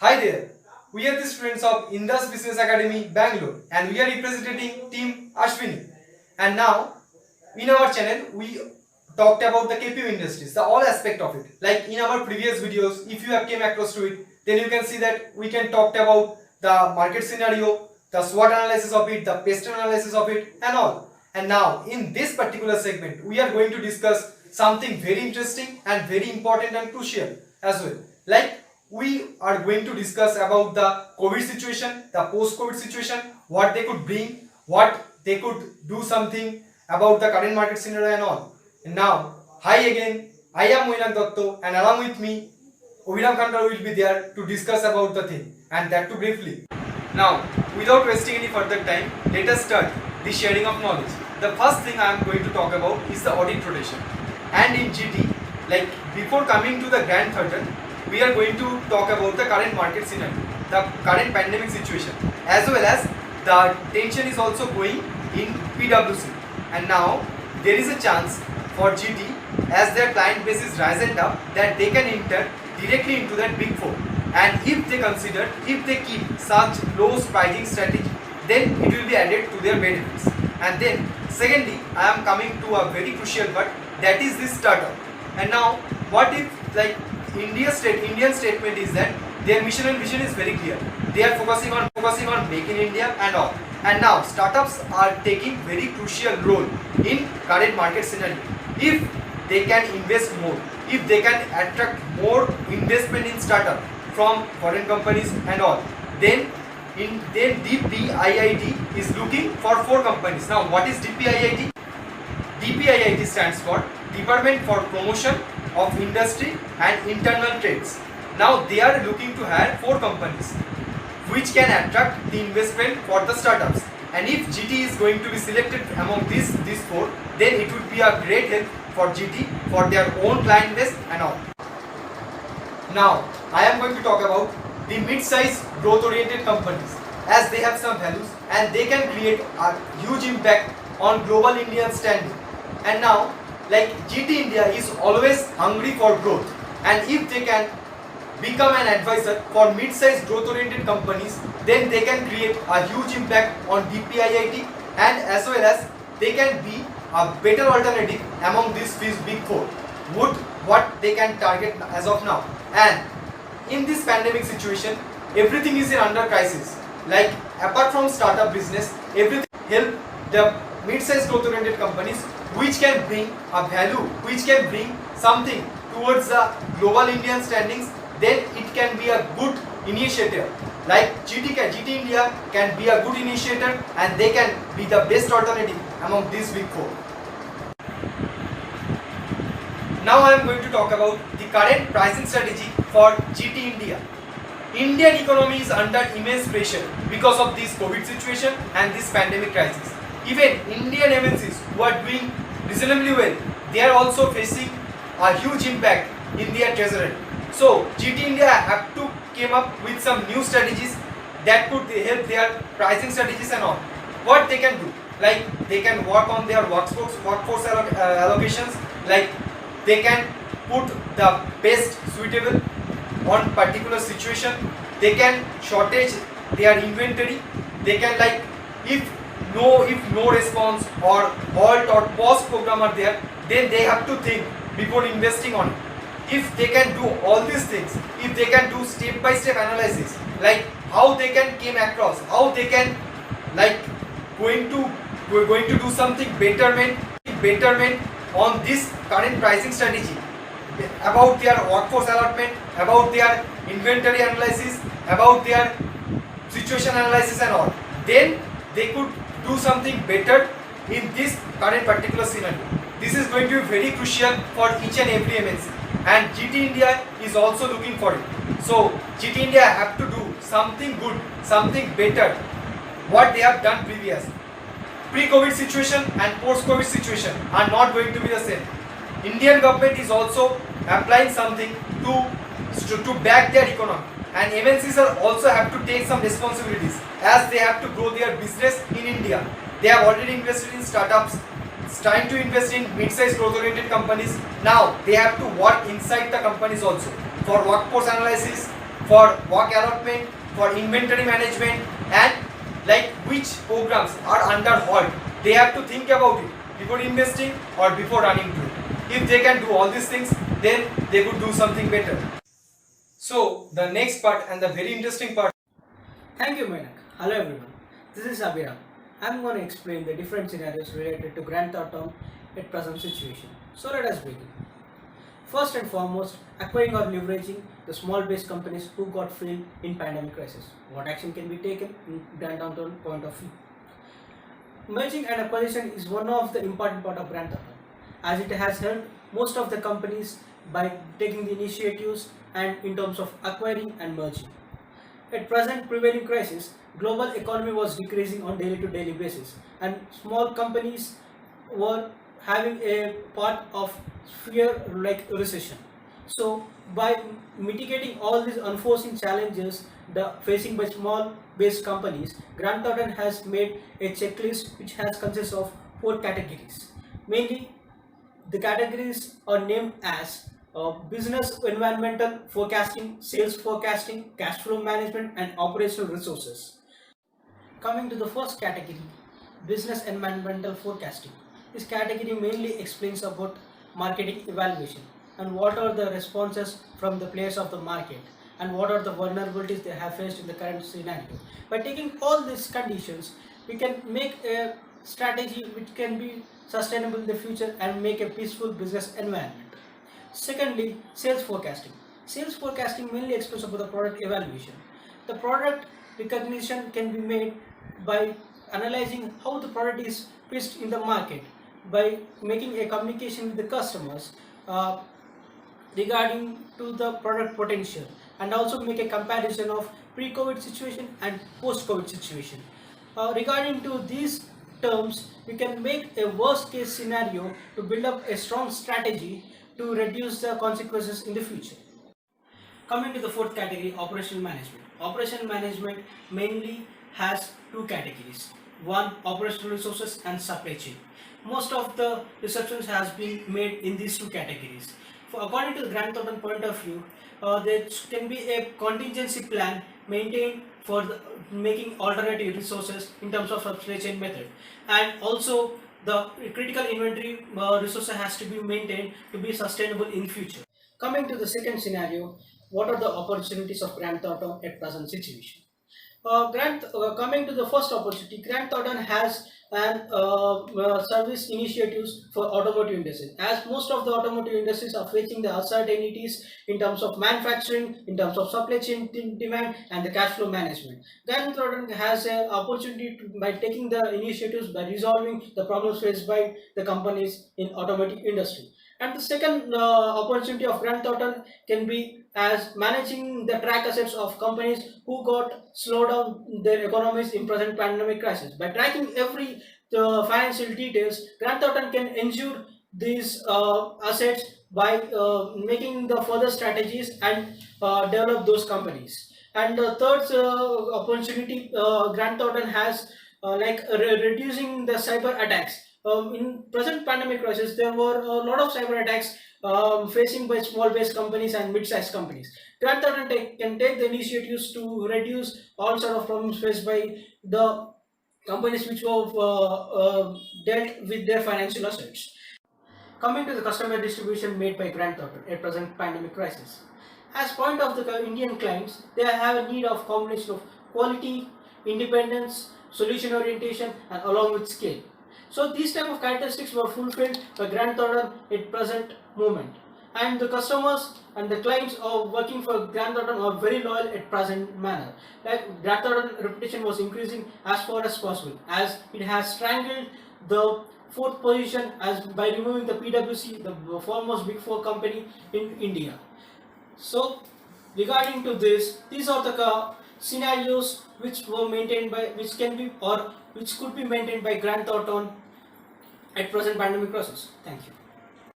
Hi there, we are the students of Indus Business Academy, Bangalore, and we are representing Team Ashwini. And now, in our channel, we talked about the KPO industries, the all aspect of it. Like in our previous videos, if you have came across to it, then you can see that we can talk about the market scenario, the SWOT analysis of it, the pest analysis of it, and all. And now, in this particular segment, we are going to discuss something very interesting and very important and crucial as well. Like we are going to discuss about the COVID situation, the post-COVID situation, what they could bring, what they could do something about the current market scenario and all. And now, hi again, I am Moinak Dotto and along with me, Oviram Khankar will be there to discuss about the thing and that too briefly. Now, without wasting any further time, let us start the sharing of knowledge. The first thing I am going to talk about is the audit rotation. And in GT, like before coming to the grand curtain, we are going to talk about the current market scenario, the current pandemic situation, as well as the tension is also going in PwC. And now there is a chance for GT, as their client base is rising up, that they can enter directly into that big four. And if they keep such low pricing strategy, then it will be added to their benefits. And then secondly, I am coming to a very crucial part, that is this startup. And now what if like Indian statement is that their mission and vision is very clear. They are focusing on Make in India and all. And now startups are taking very crucial role in current market scenario. If they can invest more, if they can attract more investment in startup from foreign companies and all, then DPIIT is looking for 4 companies. Now what is DPIIT? DPIIT stands for Department for Promotion of Industry and Internal Trades. Now they are looking to hire 4 companies which can attract the investment for the startups. And if GT is going to be selected among these 4, then it would be a great help for GT for their own client base and all. Now I am going to talk about the mid-size growth-oriented companies, as they have some values and they can create a huge impact on global Indian standing. And now like GT India is always hungry for growth, and if they can become an advisor for mid-sized growth-oriented companies, then they can create a huge impact on DPIIT, and as well as they can be a better alternative among these big 4, what they can target as of now. And in this pandemic situation, everything is in under crisis. Like apart from startup business, everything help the mid-sized growth-oriented companies which can bring a value, which can bring something towards the global Indian standings. Then it can be a good initiator. Like GT India can be a good initiator, and they can be the best alternative among these big 4. Now I am going to talk about the current pricing strategy for GT India. Indian economy is under immense pressure because of this COVID situation and this pandemic crisis. Even Indian MNCs who are doing reasonably well, they are also facing a huge impact in their treasury. So GT India have to came up with some new strategies that could help their pricing strategies and all. What they can do, like they can work on their workforce allocations, like they can put the best suitable on particular situation. They can shortage their inventory. They can, like if no response or halt or pause program are there, then they have to think before investing on it. If they can do all these things, if they can do step by step analysis, like how they can came across, how they can like going to do something betterment on this current pricing strategy, about their workforce allotment, about their inventory analysis, about their situation analysis and all, then they could do something better in this current particular scenario. This is going to be very crucial for each and every MNC, and GT India is also looking for it. So GT India have to do something good, something better, what they have done previous. Pre-COVID situation and post-COVID situation are not going to be the same. Indian government is also applying something to back their economy, and MNCs are also have to take some responsibilities, as they have to grow their business in India. They have already invested in startups, trying to invest in mid-sized growth-oriented companies. Now they have to work inside the companies also for workforce analysis, for work allotment, for inventory management, and like which programs are under halt. They have to think about it before investing or before running to it. If they can do all these things, then they could do something better. So the next part and the very interesting part. Thank you, Menak. Hello, everyone. This is Abhiram. I'm going to explain the different scenarios related to Grant Thornton at present situation. So let us begin. First and foremost, acquiring or leveraging the small-based companies who got failed in pandemic crisis. What action can be taken in Grant Thornton point of view? Merging and acquisition is one of the important part of Grant Thornton, as it has helped most of the companies by taking the initiatives and in terms of acquiring and merging. At present prevailing crisis, global economy was decreasing on daily to daily basis, and small companies were having a part of fear like recession. So by mitigating all these unforeseen challenges facing by small based companies, Grant Thornton has made a checklist which has consists of 4 categories. Mainly the categories are named as business environmental forecasting, sales forecasting, cash flow management, and operational resources. Coming to the first category, business environmental forecasting. This category mainly explains about marketing evaluation and what are the responses from the players of the market and what are the vulnerabilities they have faced in the current scenario. By taking all these conditions, we can make a strategy which can be sustainable in the future and make a peaceful business environment. Secondly, sales forecasting. Sales forecasting mainly explains about the product evaluation. The product recognition can be made by analyzing how the product is pitched in the market, by making a communication with the customers regarding to the product potential, and also make a comparison of pre-COVID situation and post-COVID situation. Regarding to these terms, we can make a worst case scenario to build up a strong strategy to reduce the consequences in the future. Coming to the fourth category, operational management. Operational management mainly has 2 categories. One, operational resources and supply chain. Most of the research has been made in these 2 categories. According to the Grant Thornton point of view, there can be a contingency plan maintained for making alternative resources in terms of supply chain method, and also the critical inventory resources has to be maintained to be sustainable in future. Coming to the second scenario, what are the opportunities of Grant Thornton at present situation? Coming to the first opportunity, Grant Thornton has an service initiatives for automotive industry. As most of the automotive industries are facing the uncertainties in terms of manufacturing, in terms of supply chain demand, and the cash flow management. Grant Thornton has an opportunity by taking the initiatives by resolving the problems faced by the companies in automotive industry. And the second opportunity of Grant Thornton can be as managing the track assets of companies who got slowed down their economies in present pandemic crisis. By tracking every financial details, Grant Thornton can ensure these assets by making the further strategies and develop those companies. And the third opportunity Grant Thornton has reducing the cyber attacks. In present pandemic crisis, there were a lot of cyber attacks facing by small-based companies and mid-sized companies. Grant Thornton can take the initiatives to reduce all sort of problems faced by the companies which were dealt with their financial assets. Coming to the customer distribution made by Grant Thornton at present pandemic crisis. As point of the Indian clients, they have a need of combination of quality, independence, solution orientation, and along with scale. So these type of characteristics were fulfilled by Grant Thornton at present moment. And the customers and the clients are working for Grant Thornton are very loyal at present manner. Like Grant Thornton reputation was increasing as far as possible, as it has strangled the fourth position as by removing the PwC, the foremost Big Four company in India. So regarding to this, these are the scenarios which were maintained by, which can be or which could be maintained by Grant Thornton at present pandemic process. Thank you.